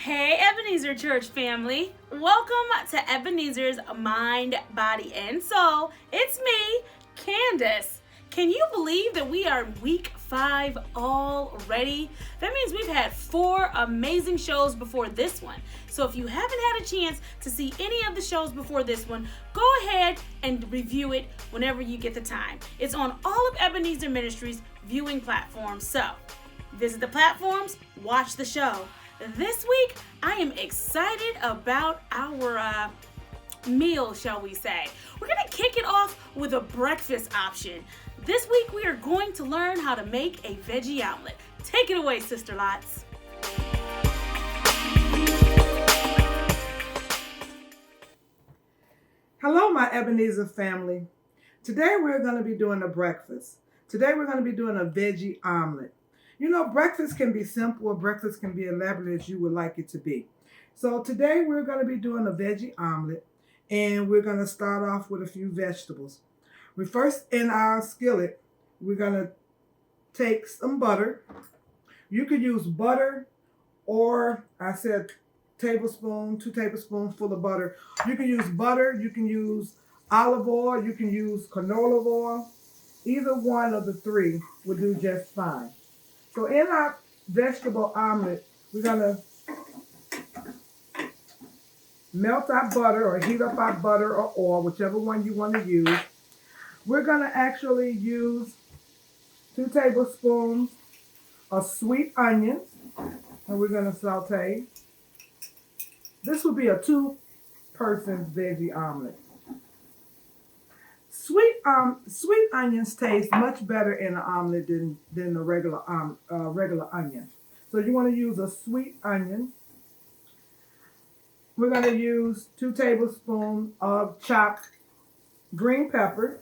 Hey Ebenezer Church family, welcome to Ebenezer's Mind, Body, and Soul. It's me, Candace. Can you believe that we are in week 5 already? That means we've had 4 amazing shows before this one. So if you haven't had a chance to see any of the shows before this one, go ahead and review it whenever you get the time. It's on all of Ebenezer Ministries viewing platforms. So visit the platforms, watch the show. This week, I am excited about our meal, shall we say. We're going to kick it off with a breakfast option. This week, we are going to learn how to make a veggie omelet. Take it away, Sister Lots. Hello, my Ebenezer family. Today, we're going to be doing a breakfast. Today, we're going to be doing a veggie omelet. You know, breakfast can be simple or breakfast can be elaborate as you would like it to be. So today we're going to be doing a veggie omelet, and we're going to start off with a few vegetables. We first, in our skillet, we're going to take some butter. You could use butter, or I said tablespoon, 2 tablespoons full of butter. You can use butter, you can use olive oil, you can use canola oil. Either one of the 3 will do just fine. So in our vegetable omelet, we're going to melt our butter or heat up our butter or oil, whichever one you want to use. We're going to actually use 2 tablespoons of sweet onions, and we're going to saute. This will be a 2-person veggie omelet. Sweet onions taste much better in an omelet than the regular onion. So you want to use a sweet onion. We're going to use 2 tablespoons of chopped green pepper.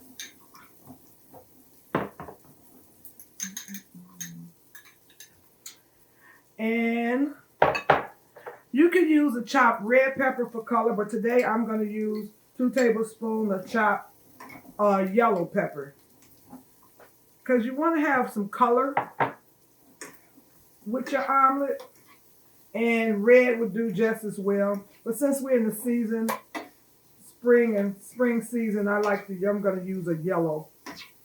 And you can use a chopped red pepper for color, but today I'm going to use 2 tablespoons of chopped yellow pepper, because you want to have some color with your omelet, and red would do just as well. But since we're in the season, spring season, I'm going to use a yellow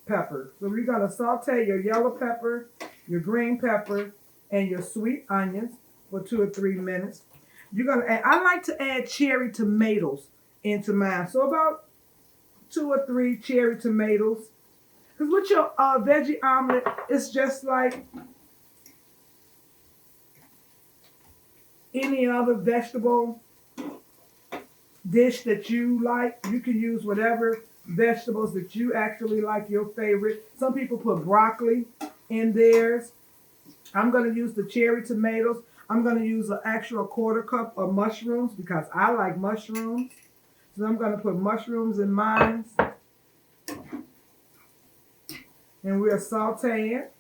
pepper. So we're going to saute your yellow pepper, your green pepper, and your sweet onions for 2 or 3 minutes. I like to add cherry tomatoes into mine, so about 2 or 3 cherry tomatoes. Because with your veggie omelet, it's just like any other vegetable dish that you like. You can use whatever vegetables that you actually like, your favorite. Some people put broccoli in theirs. I'm going to use the cherry tomatoes. I'm going to use an actual 1/4 cup of mushrooms because I like mushrooms. So I'm going to put mushrooms in mine. And we'll saute it.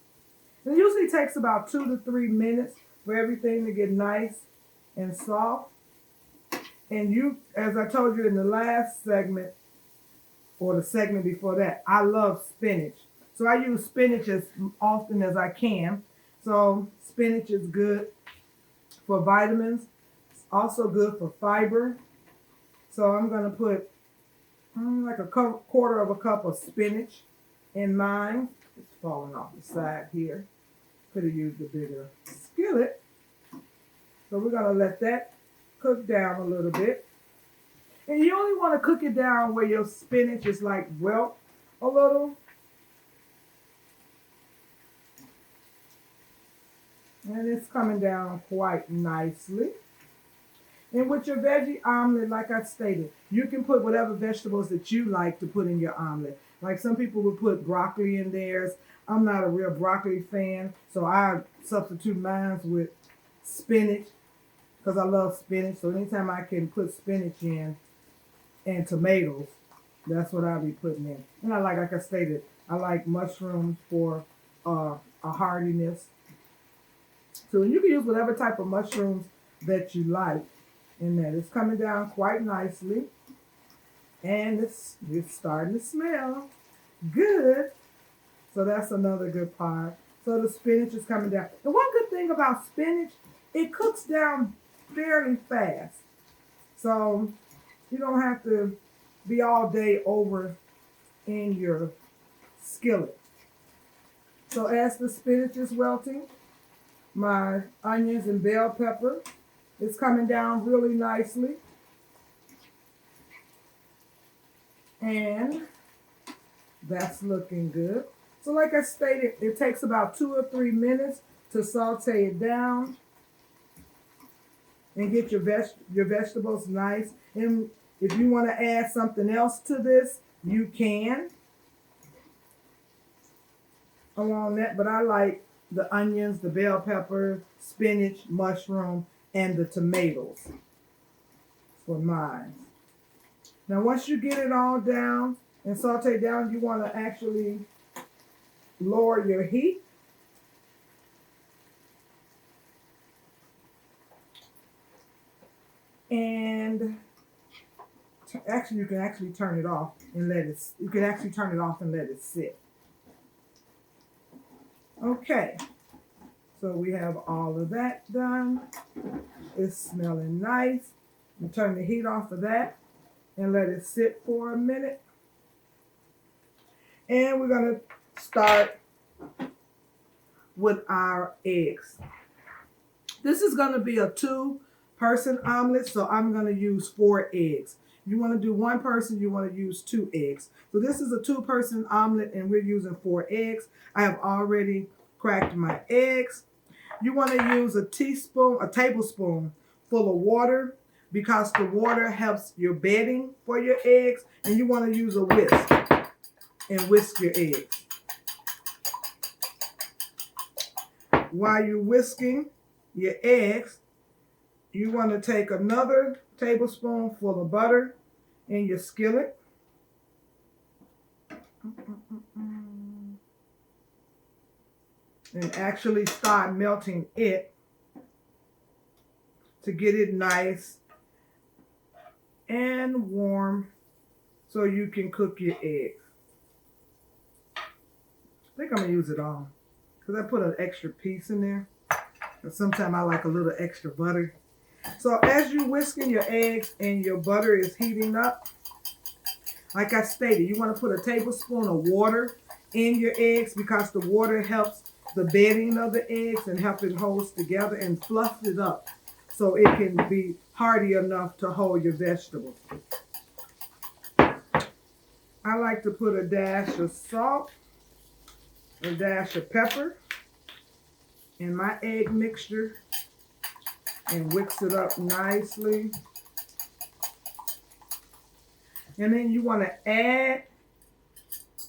It usually takes about 2 to 3 minutes for everything to get nice and soft. And as I told you in the last segment, or the segment before that, I love spinach. So I use spinach as often as I can. So spinach is good for vitamins. It's also good for fiber. So I'm going to put like a 1/4 cup of spinach in mine. It's falling off the side here. Could have used a bigger skillet. So we're going to let that cook down a little bit. And you only want to cook it down where your spinach is like wilt a little. And it's coming down quite nicely. And with your veggie omelet, like I stated, you can put whatever vegetables that you like to put in your omelet. Like some people would put broccoli in theirs. I'm not a real broccoli fan, so I substitute mine with spinach because I love spinach. So anytime I can put spinach in and tomatoes, that's what I'll be putting in. And like I stated, I like mushrooms for a hardiness. So you can use whatever type of mushrooms that you like in that. It's coming down quite nicely. And it's starting to smell good. So that's another good part. So the spinach is coming down. The one good thing about spinach, it cooks down fairly fast. So you don't have to be all day over in your skillet. So as the spinach is wilting, my onions and bell pepper is coming down really nicely. And that's looking good. So like I stated, it takes about 2 or 3 minutes to saute it down and get your vegetables nice. And if you want to add something else to this, you can along that. But I like the onions, the bell pepper, spinach, mushroom, and the tomatoes for mine. Now once you get it all down and saute down, you want to actually lower your heat. And actually, you can actually turn it off and let it. You can actually turn it off and let it sit. Okay, so we have all of that done. It's smelling nice. You turn the heat off of that and let it sit for a minute. And we're gonna start with our eggs. This is gonna be a 2-person omelet, so I'm going to use 4 eggs. If you want to do 1 person, you want to use 2 eggs. So this is a 2-person omelet, and we're using 4 eggs. I have already cracked my eggs. You want to use a tablespoon full of water because the water helps your bedding for your eggs, and you want to use a whisk and whisk your eggs. While you're whisking your eggs, you want to take another tablespoon full of butter in your skillet. And actually start melting it to get it nice and warm so you can cook your eggs. I think I'm going to use it all because I put an extra piece in there. But sometimes I like a little extra butter. So as you're whisking your eggs and your butter is heating up, like I stated, you want to put a tablespoon of water in your eggs because the water helps the bedding of the eggs and help it hold together and fluff it up so it can be hearty enough to hold your vegetables. I like to put a dash of salt, a dash of pepper in my egg mixture and whisk it up nicely. And then you want to add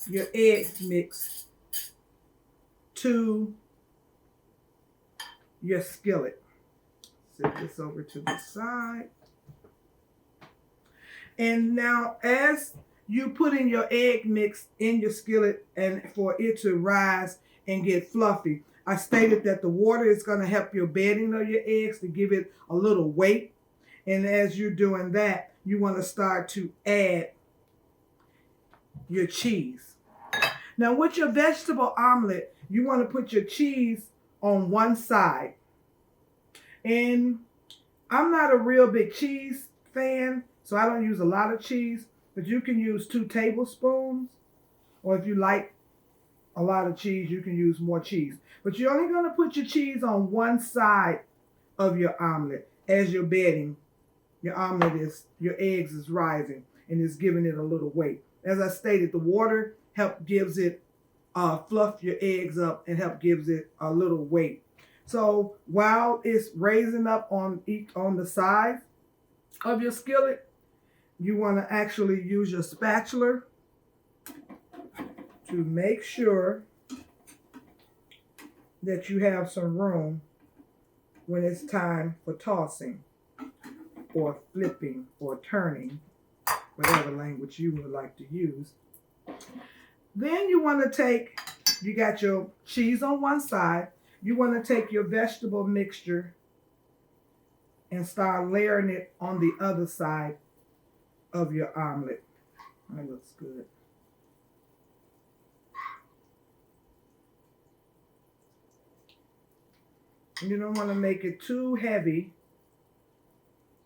your egg mix to your skillet. Set this over to the side. And now as you put in your egg mix in your skillet and for it to rise and get fluffy, I stated that the water is going to help your bedding of your eggs to give it a little weight. And as you're doing that, you want to start to add your cheese. Now with your vegetable omelet, you want to put your cheese on one side. And I'm not a real big cheese fan, so I don't use a lot of cheese, but you can use 2 tablespoons, or if you like a lot of cheese, you can use more cheese. But you're only going to put your cheese on one side of your omelet as you're bedding. Your omelet is, your eggs is rising and is giving it a little weight. As I stated, the water gives it fluff your eggs up and gives it a little weight. So while it's raising up on the sides of your skillet, you want to actually use your spatula to make sure that you have some room when it's time for tossing or flipping or turning, whatever language you would like to use. Then you want to you got your cheese on one side, you want to take your vegetable mixture and start layering it on the other side of your omelet. That looks good. You don't want to make it too heavy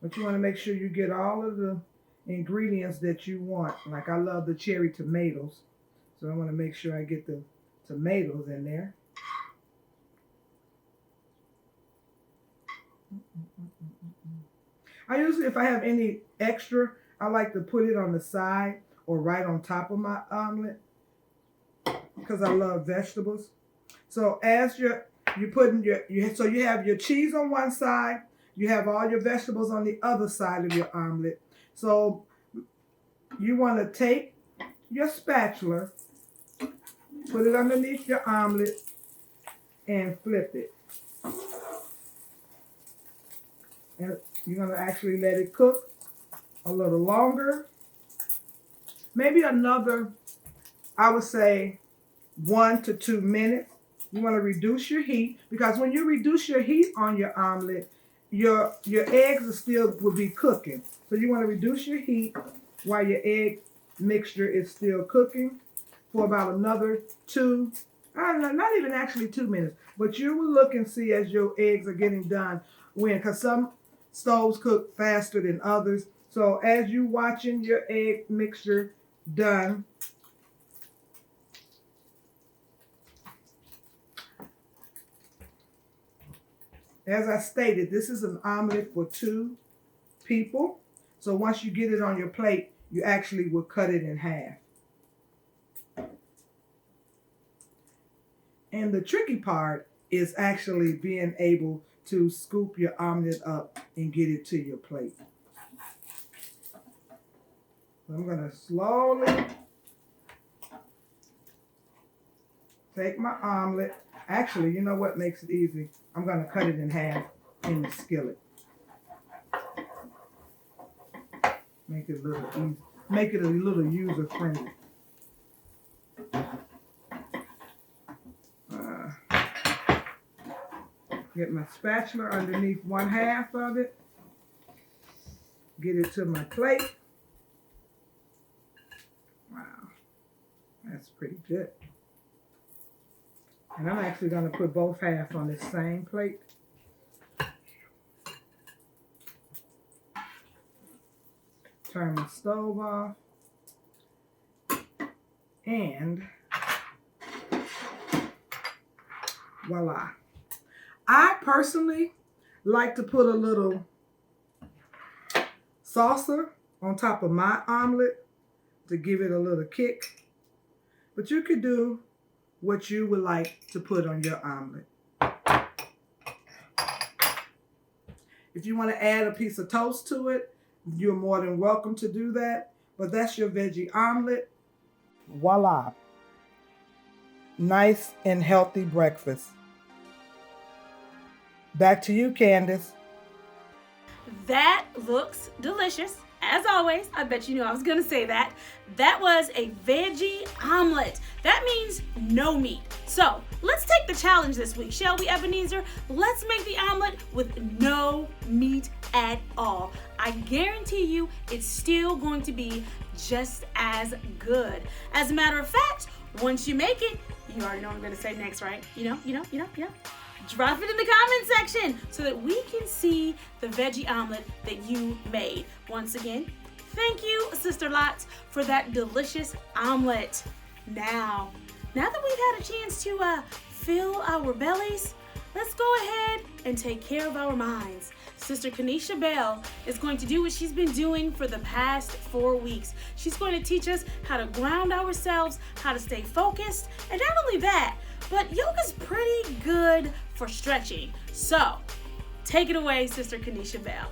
But you want to make sure you get all of the ingredients that you want. Like I love the cherry tomatoes. So I want to make sure I get the tomatoes in there. I usually, if I have any extra, I like to put it on the side or right on top of my omelet because I love vegetables. So as you putting so you have your cheese on one side, you have all your vegetables on the other side of your omelet. So you want to take your spatula, put it underneath your omelet, and flip it. And you're going to actually let it cook a little longer. Maybe another, I would say, 1 to 2 minutes. You want to reduce your heat because when you reduce your heat on your omelet, your eggs will be cooking. So you want to reduce your heat while your egg mixture is still cooking for about another 2, I don't know, not even actually 2 minutes, but you will look and see as your eggs are getting done because some stoves cook faster than others. So as you watching your egg mixture done, as I stated, this is an omelet for 2 people. So once you get it on your plate, you actually will cut it in half. And the tricky part is actually being able to scoop your omelet up and get it to your plate. I'm going to slowly take my omelet. Actually, you know what makes it easy? I'm going to cut it in half in the skillet. Make it a little easy. Make it a little user friendly. Get my spatula underneath 1/2 of it. Get it to my plate. Wow, that's pretty good. And I'm actually going to put both halves on this same plate. Turn my stove off. And voila. I personally like to put a little salsa on top of my omelet to give it a little kick. But you could do what you would like to put on your omelet. If you want to add a piece of toast to it, you're more than welcome to do that. But that's your veggie omelet. Voila. Nice and healthy breakfast. Back to you, Candace. That looks delicious. As always, I bet you knew I was going to say that. That was a veggie omelet. That means no meat. So let's take the challenge this week, shall we, Ebenezer? Let's make the omelet with no meat at all. I guarantee you it's still going to be just as good. As a matter of fact, once you make it, you already know what I'm going to say next, right? You know. Drop it in the comment section so that we can see the veggie omelet that you made. Once again, thank you, Sister Lots, for that delicious omelet. Now that we've had a chance to fill our bellies, let's go ahead and take care of our minds. Sister Kanisha Bell is going to do what she's been doing for the past 4 weeks. She's going to teach us how to ground ourselves, how to stay focused, and not only that, but yoga's pretty good for stretching. So, take it away, Sister Kanisha Bell.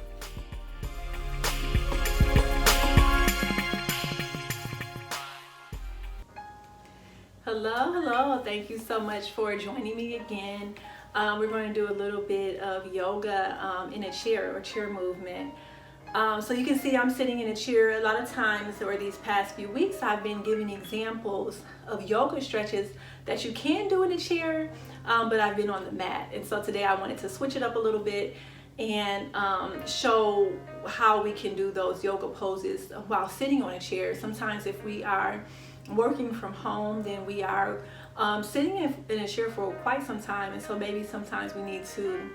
Hello. Thank you so much for joining me again. We're going to do a little bit of yoga in a chair or chair movement. So you can see I'm sitting in a chair. A lot of times over these past few weeks, I've been giving examples of yoga stretches that you can do in a chair, but I've been on the mat. And so today I wanted to switch it up a little bit and show how we can do those yoga poses while sitting on a chair. Sometimes if we are working from home, then we are sitting in a chair for quite some time, and so maybe sometimes we need to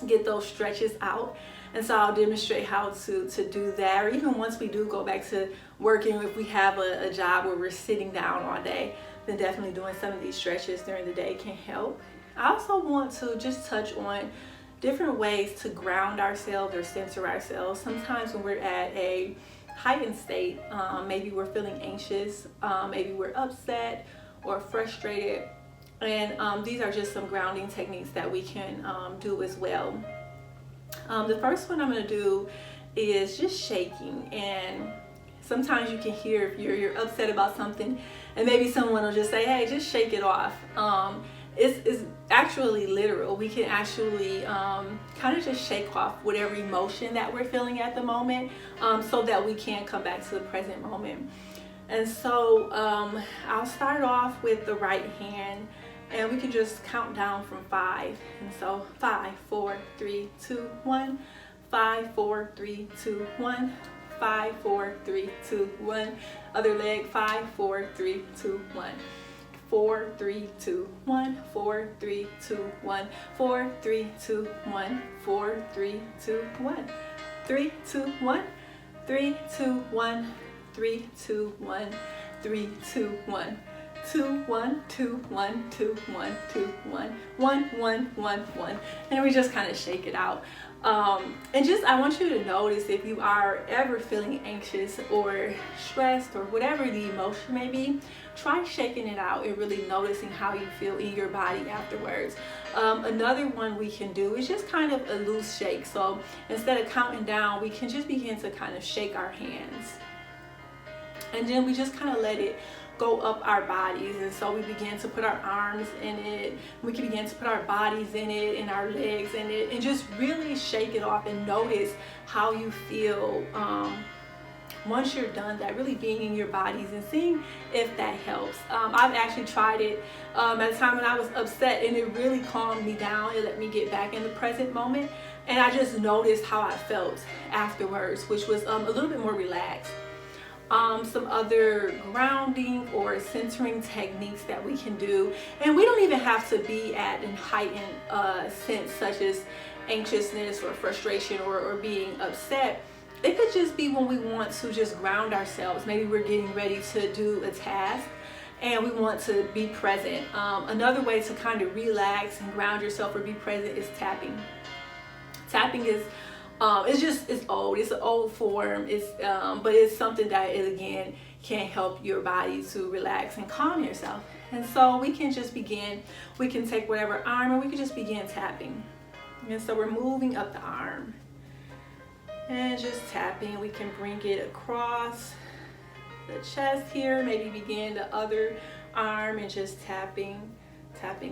get those stretches out. And so I'll demonstrate how to do that, or even once we do go back to working, if we have a job where we're sitting down all day, then definitely doing some of these stretches during the day can help. I also want to just touch on different ways to ground ourselves or center ourselves. Sometimes when we're at a heightened state, maybe we're feeling anxious, maybe we're upset or frustrated, and these are just some grounding techniques that we can do as well. The first one I'm going to do is just shaking, and sometimes you can hear if you're upset about something, and maybe someone will just say, hey, just shake it off. It's actually literal. We can actually kind of just shake off whatever emotion that we're feeling at the moment, so that we can come back to the present moment. And so I'll start off with the right hand, and we can just count down from 5. And so 5, 4, 3, 2, 1. 5, 4, 3, 2, 1. 5, 4, 3, 2, 1. Other leg. 5, 4, 3, 2, 1. 4, 3, 2, 1. 4, 3, 2, 1. 4, 3, 2, 1. 4, 3, 2, 1. 3, 2, 1. 3, 2, 1. 3, 2, 1. 3, 2, 1. 2, 1, 2, 1, 2, 1, 2, 1, 1, 1, 1, 1. And we just kind of shake it out. And just, I want you to notice if you are ever feeling anxious or stressed or whatever the emotion may be, try shaking it out and really noticing how you feel in your body afterwards. Another one we can do is just kind of a loose shake. So instead of counting down, we can just begin to kind of shake our hands. And then we just kind of let it go up our bodies, and so we begin to put our arms in it, we can begin to put our bodies in it and our legs in it, and just really shake it off and notice how you feel once you're done that, really being in your bodies and seeing if that helps. I've actually tried it at a time when I was upset, and it really calmed me down. It let me get back in the present moment, and I just noticed how I felt afterwards, which was a little bit more relaxed. Some other grounding or centering techniques that we can do, and we don't even have to be at a heightened sense such as anxiousness or frustration or being upset. It could just be when we want to just ground ourselves. Maybe we're getting ready to do a task and we want to be present. Another way to kind of relax and ground yourself or be present is tapping. Tapping is it's old. It's an old form. But it's something that again can help your body to relax and calm yourself. And so we can just begin. We can take whatever arm and we can just begin tapping. And so we're moving up the arm and just tapping. We can bring it across the chest here. Maybe begin the other arm and just tapping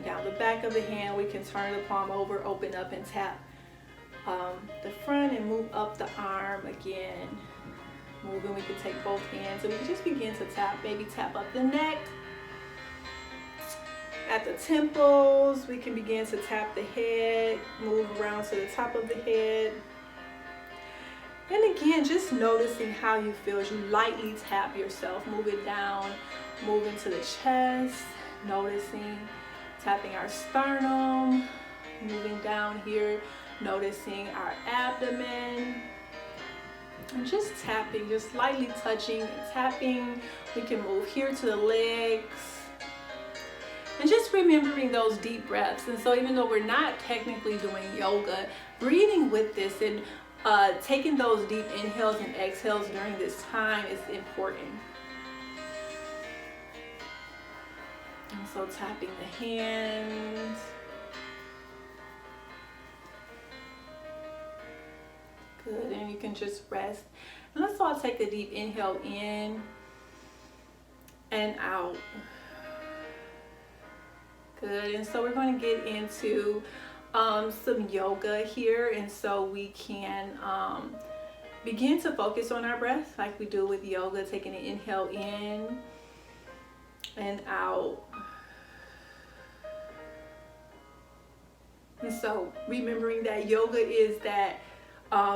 down the back of the hand. We can turn the palm over, open up, and tap the front and move up the arm again. Moving, we can take both hands and we can just begin to tap. Maybe tap up the neck, at the temples. We can begin to tap the head, move around to the top of the head. And again, just noticing how you feel as you lightly tap yourself. Move it down, move into the chest, noticing, tapping our sternum, moving down here, noticing our abdomen, and just tapping, just lightly touching and tapping. We can move here to the legs, and just remembering those deep breaths. And so even though we're not technically doing yoga, breathing with this and taking those deep inhales and exhales during this time is important. And so tapping the hands. Good, and you can just rest. And let's all take a deep inhale in and out. Good, and so we're going to get into some yoga here, and so we can begin to focus on our breath like we do with yoga, taking an inhale in and out. And so remembering that yoga is that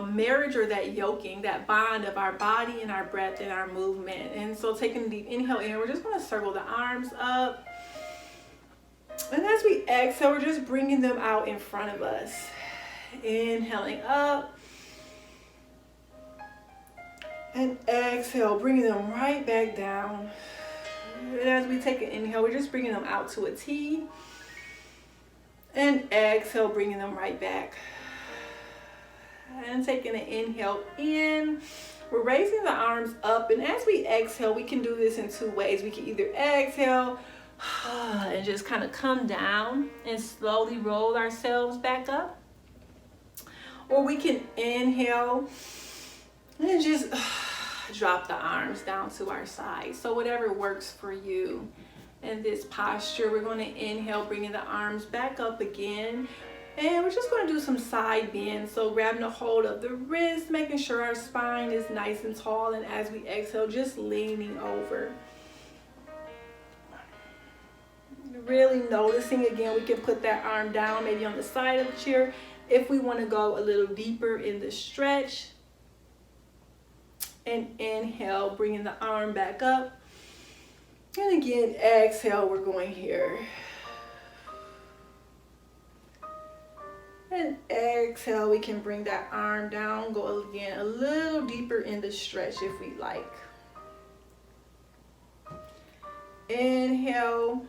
marriage or that yoking, that bond of our body and our breath and our movement. And so taking a deep inhale in, we're just going to circle the arms up. And as we exhale, we're just bringing them out in front of us. Inhaling up And exhale, bringing them right back down. And as we take an inhale, we're just bringing them out to a T. And exhale, bringing them right back. And taking an inhale in. We're raising the arms up. And as we exhale, we can do this in two ways. We can either exhale and just kind of come down and slowly roll ourselves back up. Or we can inhale and just drop the arms down to our side. So whatever works for you in this posture. We're going to inhale, bringing the arms back up again. And we're just going to do some side bends. So grabbing a hold of the wrist, making sure our spine is nice and tall. And as we exhale, just leaning over. Really noticing, again, we can put that arm down maybe on the side of the chair if we want to go a little deeper in the stretch. And inhale, bringing the arm back up. And again, exhale, we're going here. And exhale, we can bring that arm down, go again a little deeper in the stretch if we like. Inhale,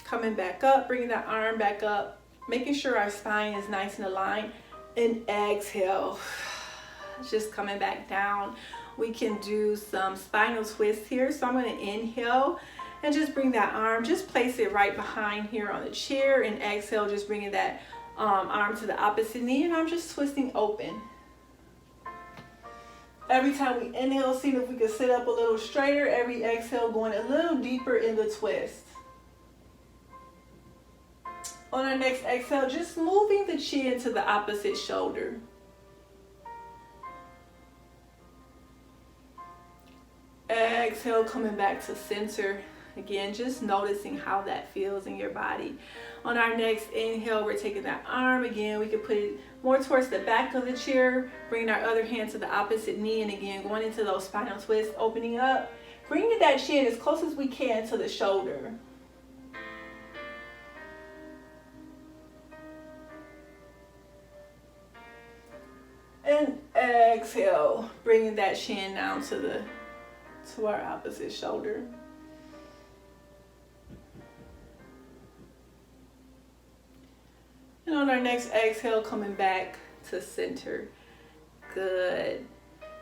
coming back up, bringing that arm back up, making sure our spine is nice and aligned. And exhale, just coming back down. We can do some spinal twists here. So I'm going to inhale and just bring that arm, just place it right behind here on the chair, and exhale, just bringing that arm to the opposite knee, and I'm just twisting open. Every time we inhale, see if we can sit up a little straighter. Every exhale, going a little deeper in the twist. On our next exhale, just moving the chin to the opposite shoulder. Exhale, coming back to center. Again, just noticing how that feels in your body. On our next inhale, we're taking that arm. Again, we can put it more towards the back of the chair, bringing our other hand to the opposite knee, and again, going into those spinal twists, opening up, bringing that chin as close as we can to the shoulder. And exhale, bringing that chin down to our opposite shoulder. And on our next exhale, coming back to center. Good.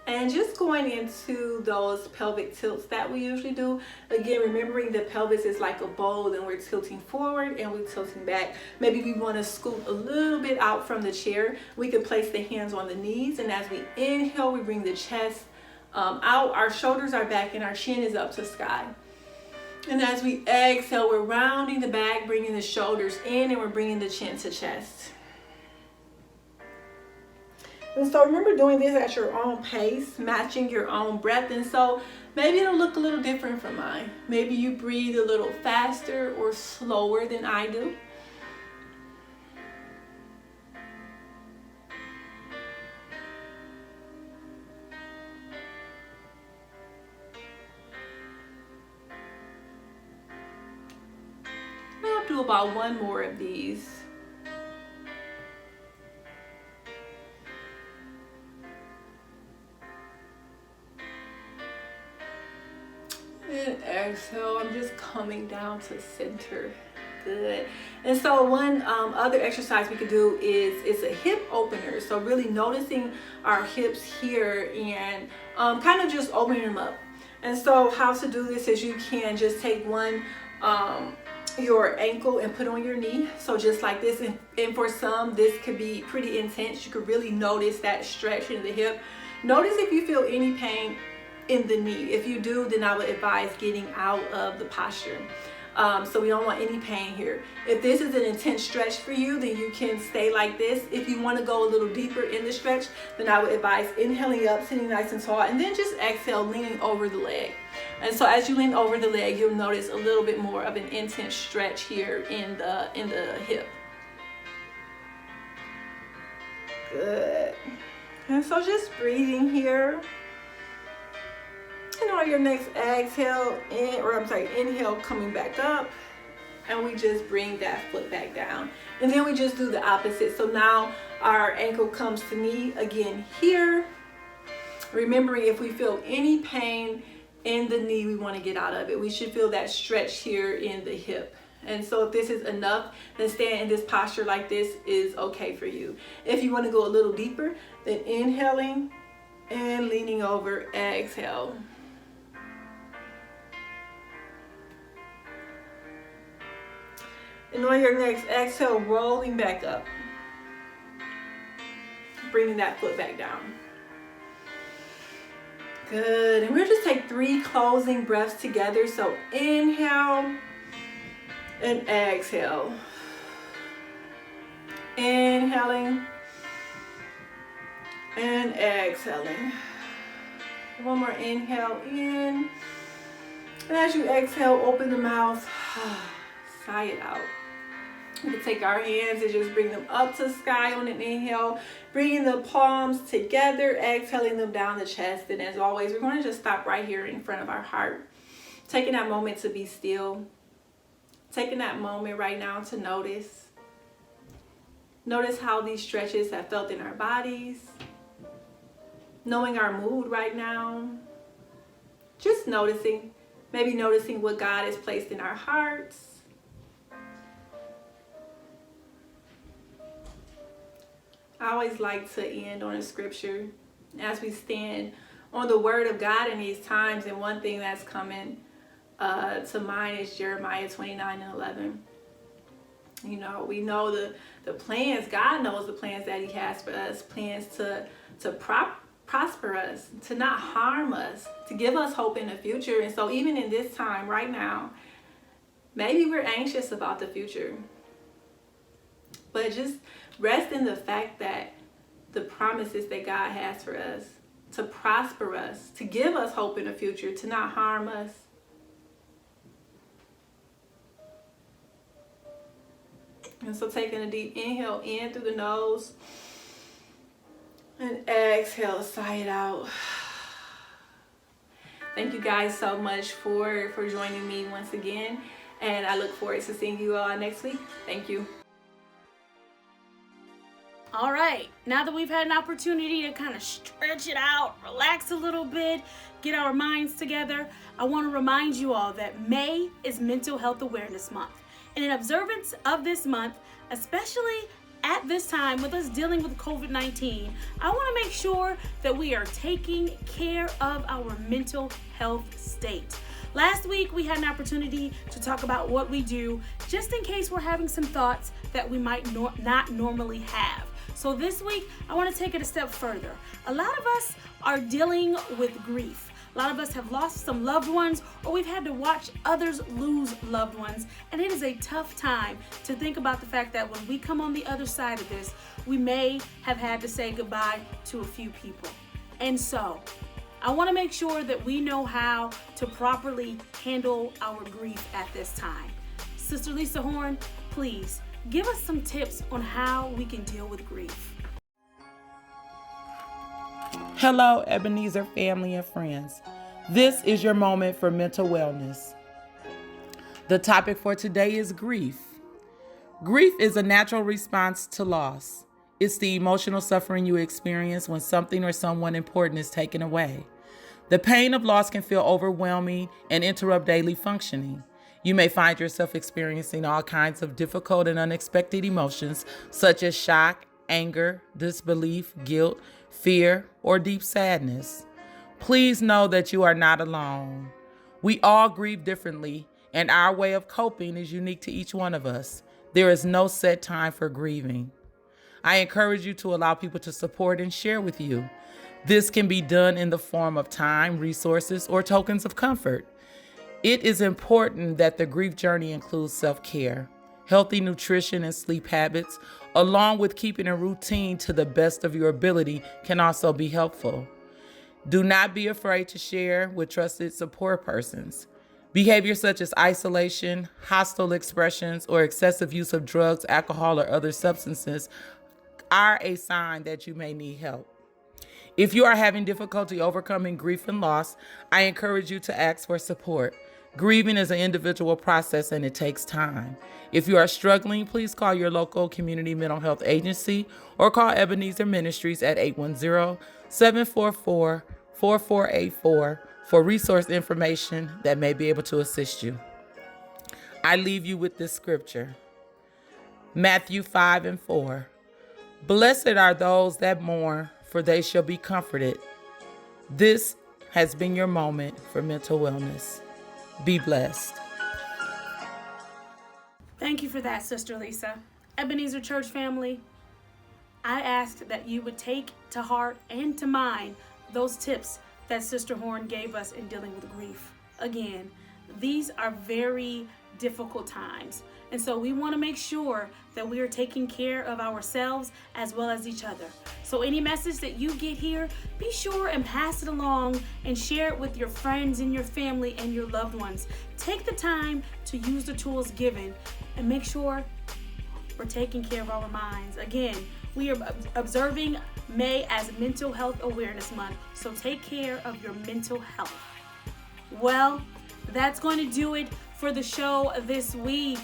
And just going into those pelvic tilts that we usually do. Again, remembering the pelvis is like a bowl, and we're tilting forward and we're tilting back. Maybe we want to scoot a little bit out from the chair. We can place the hands on the knees, and as we inhale, we bring the chest out. Our shoulders are back and our chin is up to sky. And as we exhale, we're rounding the back, bringing the shoulders in, and we're bringing the chin to chest. And so remember doing this at your own pace, matching your own breath. And so maybe it'll look a little different from mine. Maybe you breathe a little faster or slower than I do. I'll do about one more of these. And exhale, I'm just coming down to center. Good. And so one other exercise we could do is a hip opener. So really noticing our hips here and kind of just opening them up. And so how to do this is you can just take your ankle and put on your knee. So just like this. And for some, this could be pretty intense. You could really notice that stretch in the hip. Notice if you feel any pain in the knee. If you do, then I would advise getting out of the posture. So we don't want any pain here. If this is an intense stretch for you, then you can stay like this. If you want to go a little deeper in the stretch, then I would advise inhaling up, sitting nice and tall, and then just exhale, leaning over the leg. And so as you lean over the leg, you'll notice a little bit more of an intense stretch here in the hip. Good. And so just breathing here. And on your next exhale, inhale, coming back up, and we just bring that foot back down. And then we just do the opposite. So now our ankle comes to knee again here, Remembering if we feel any pain in the knee, we want to get out of it. We should feel that stretch here in the hip. And so if this is enough, then staying in this posture like this is okay for you. If you want to go a little deeper, then inhaling and leaning over, exhale. And on your next exhale, rolling back up. Bringing that foot back down. Good. And we'll just take 3 closing breaths together. So inhale and exhale. Inhaling and exhaling. One more inhale in. And as you exhale, open the mouth. Sigh it out. We can take our hands and just bring them up to the sky on an inhale, bringing the palms together, exhaling them down the chest. And as always, we're going to just stop right here in front of our heart, taking that moment to be still, taking that moment right now to notice. Notice how these stretches have felt in our bodies, knowing our mood right now, just noticing, maybe noticing what God has placed in our hearts. I always like to end on a scripture as we stand on the word of God in these times. And one thing that's coming to mind is Jeremiah 29:11. You know, we know the plans, God knows the plans that he has for us, plans to prosper us, to not harm us, to give us hope in the future. And so even in this time right now, maybe we're anxious about the future, but just rest in the fact that the promises that God has for us, to prosper us, to give us hope in the future, to not harm us. And so taking a deep inhale in through the nose and exhale, sigh it out. Thank you guys so much for joining me once again. And I look forward to seeing you all next week. Thank you. All right, now that we've had an opportunity to kind of stretch it out, relax a little bit, get our minds together, I want to remind you all that May is Mental Health Awareness Month. And in observance of this month, especially at this time with us dealing with COVID-19, I want to make sure that we are taking care of our mental health state. Last week, we had an opportunity to talk about what we do just in case we're having some thoughts that we might not normally have. So this week, I want to take it a step further. A lot of us are dealing with grief. A lot of us have lost some loved ones, or we've had to watch others lose loved ones. And it is a tough time to think about the fact that when we come on the other side of this, we may have had to say goodbye to a few people. And so, I want to make sure that we know how to properly handle our grief at this time. Sister Lisa Horn, please give us some tips on how we can deal with grief. Hello, Ebenezer family and friends. This is your moment for mental wellness. The topic for today is grief. Grief is a natural response to loss. It's the emotional suffering you experience when something or someone important is taken away. The pain of loss can feel overwhelming and interrupt daily functioning. You may find yourself experiencing all kinds of difficult and unexpected emotions, such as shock, anger, disbelief, guilt, fear, or deep sadness. Please know that you are not alone. We all grieve differently, and our way of coping is unique to each one of us. There is no set time for grieving. I encourage you to allow people to support and share with you. This can be done in the form of time, resources, or tokens of comfort. It is important that the grief journey includes self-care. Healthy nutrition and sleep habits, along with keeping a routine to the best of your ability, can also be helpful. Do not be afraid to share with trusted support persons. Behavior such as isolation, hostile expressions, or excessive use of drugs, alcohol, or other substances are a sign that you may need help. If you are having difficulty overcoming grief and loss, I encourage you to ask for support. Grieving is an individual process and it takes time. If you are struggling, please call your local community mental health agency or call Ebenezer Ministries at 4484 for resource information that may be able to assist you. I leave you with this scripture. Matthew 5:4. Blessed are those that mourn, for they shall be comforted. This has been your moment for mental wellness. Be blessed. Thank you for that, Sister Lisa. Ebenezer Church family, I ask that you would take to heart and to mind those tips that Sister Horn gave us in dealing with grief. Again, these are very difficult times. And so we want to make sure that we are taking care of ourselves as well as each other. So any message that you get here, be sure and pass it along and share it with your friends and your family and your loved ones. Take the time to use the tools given and make sure we're taking care of our minds. Again, we are observing May as Mental Health Awareness Month, so take care of your mental health. Well, that's going to do it for the show this week.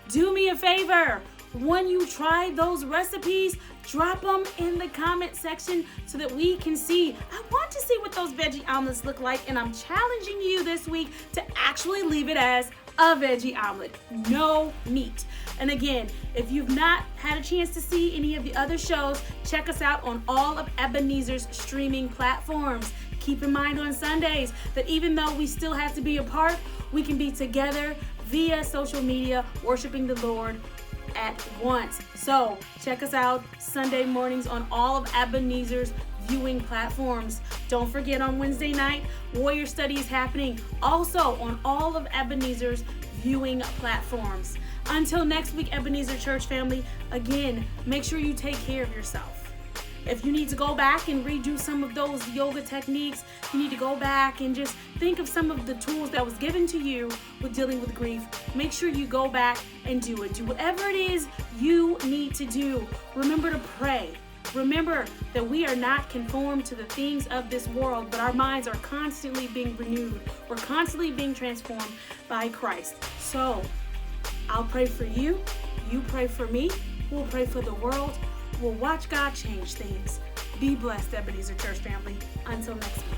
Do me a favor. When you try those recipes, drop them in the comment section so that we can see. I want to see what those veggie omelets look like, and I'm challenging you this week to actually leave it as a veggie omelet. No meat. And again, if you've not had a chance to see any of the other shows, check us out on all of Ebenezer's streaming platforms. Keep in mind on Sundays that even though we still have to be apart, we can be together via social media, worshiping the Lord at once. So check us out Sunday mornings on all of Ebenezer's viewing platforms. Don't forget on Wednesday night, Warrior Study is happening also on all of Ebenezer's viewing platforms. Until next week, Ebenezer Church family, again, make sure you take care of yourself. If you need to go back and redo some of those yoga techniques, you need to go back and just think of some of the tools that was given to you with dealing with grief. Make sure you go back and do it. Do whatever it is you need to do. Remember to pray. Remember that we are not conformed to the things of this world, but our minds are constantly being renewed. We're constantly being transformed by Christ. So I'll pray for you. You pray for me. We'll pray for the world. We'll watch God change things. Be blessed, Ebenezer Church family. Until next week.